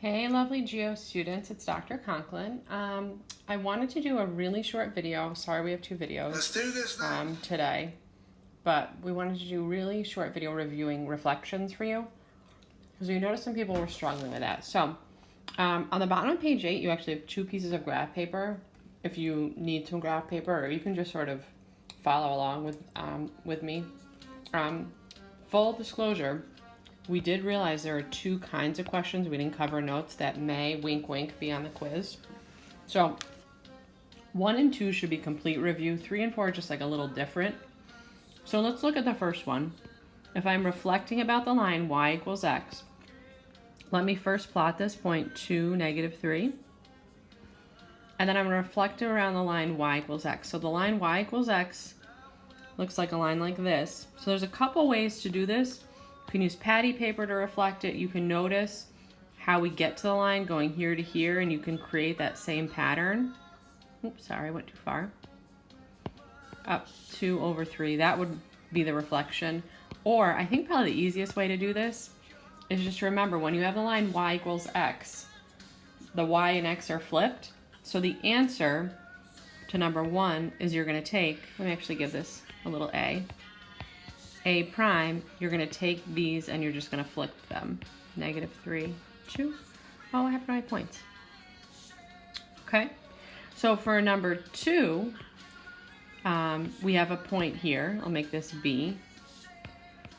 Hey, lovely Geo students, it's Dr. Conklin. I wanted to do a really short video. Sorry, we have two videos. Let's do this now. Today, but we wanted to do a really short video reviewing reflections for you because we noticed some people were struggling with that. So, on the bottom of page 8, you actually have two pieces of graph paper. If you need some graph paper, or you can just sort of follow along with me. Full disclosure. We did realize there are two kinds of questions we didn't cover notes that may, wink wink, be on the quiz. So 1 and 2 should be complete review. 3 and 4 are just like a little different. So let's look at the first one. If I'm reflecting about the line y equals x, let me first plot this point 2, -3. And then I'm going to reflect around the line y equals x. So the line y equals x looks like a line like this. So there's a couple ways to do this. You can use patty paper to reflect it. You can notice how we get to the line going here to here, and you can create that same pattern. Oops, sorry, I went too far. Up 2/3, that would be the reflection. Or I think probably the easiest way to do this is just remember when you have the line y equals x, the y and x are flipped. So the answer to number 1 is you're going to take, let me actually give this a little A prime, you're going to take these and you're just going to flip them. -3, 2. Oh, I have 9 points. Okay, so for number 2, we have a point here. I'll make this B.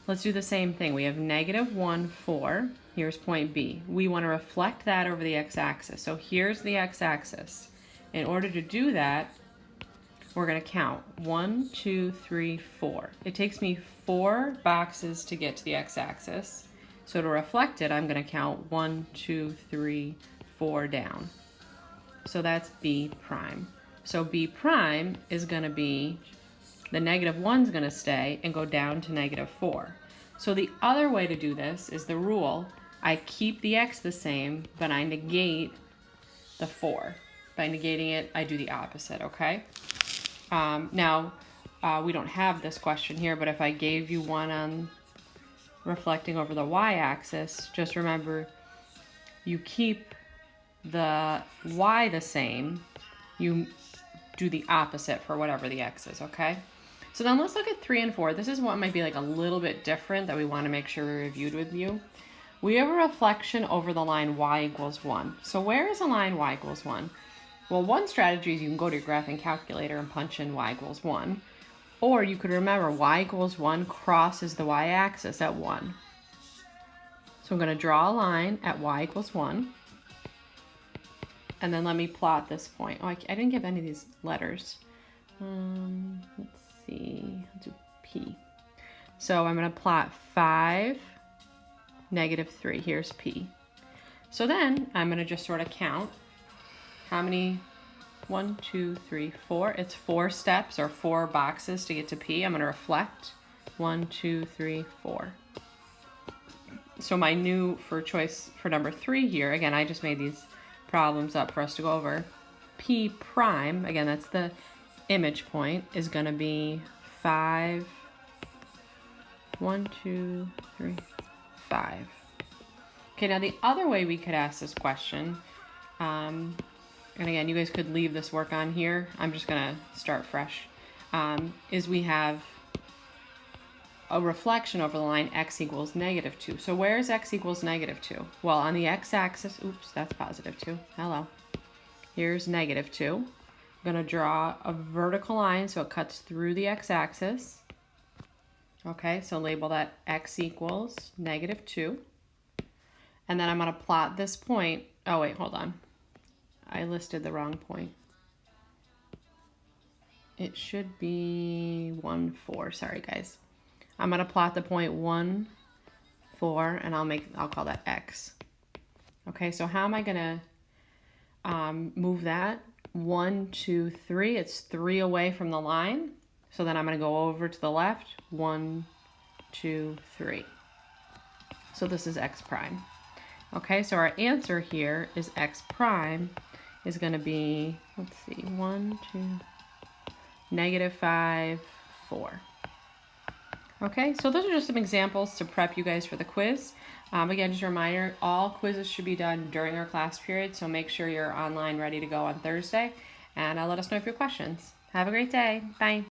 Let's do the same thing. We have -1, 4. Here's point B. We want to reflect that over the x-axis. So here's the x-axis. In order to do that, we're going to count 1, 2, 3, 4. It takes me 4 boxes to get to the x-axis. So to reflect it, I'm going to count 1, 2, 3, 4 down. So that's B prime. So B prime is going to be, the -1's going to stay and go down to -4. So the other way to do this is the rule. I keep the x the same, but I negate the 4. By negating it, I do the opposite, okay? We don't have this question here, but if I gave you one on reflecting over the y-axis, just remember you keep the y the same, you do the opposite for whatever the x is, okay? So then let's look at 3 and 4. This is what might be like a little bit different that we want to make sure we reviewed with you. We have a reflection over the line y equals 1. So where is the line y equals 1? Well, one strategy is you can go to your graphing calculator and punch in y equals 1. Or you could remember y equals 1 crosses the y-axis at 1. So I'm going to draw a line at y equals 1. And then let me plot this point. Oh, I didn't give any of these letters. Let's see. Let's do P. So I'm going to plot 5, -3. Here's P. So then I'm going to just sort of count. How many? 1, 2, 3, 4. It's 4 steps or 4 boxes to get to P. I'm going to reflect. 1, 2, 3, 4. So my new for choice for number 3 here, again, I just made these problems up for us to go over. P prime, again, that's the image point, is going to be 5. 1, 2, 3, 5. Okay, now the other way we could ask this question, and again, you guys could leave this work on here. I'm just going to start fresh. Is we have a reflection over the line x equals -2. So where is x equals -2? Well, on the x-axis, oops, that's +2. Hello. Here's -2. I'm going to draw a vertical line so it cuts through the x-axis. Okay, so label that x equals -2. And then I'm going to plot this point. Oh, wait, hold on. I listed the wrong point. It should be 1, 4. Sorry, guys. I'm going to plot the point 1, 4, and I'll call that x. Okay, so how am I going to move that? 1, 2, 3. It's 3 away from the line. So then I'm going to go over to the left. 1, 2, 3. So this is x prime. Okay, so our answer here is x prime is going to be, let's see, 1, 2, -5, 4. Okay, so those are just some examples to prep you guys for the quiz. Again, just a reminder, all quizzes should be done during our class period, so make sure you're online ready to go on Thursday, and let us know if you have questions. Have a great day. Bye.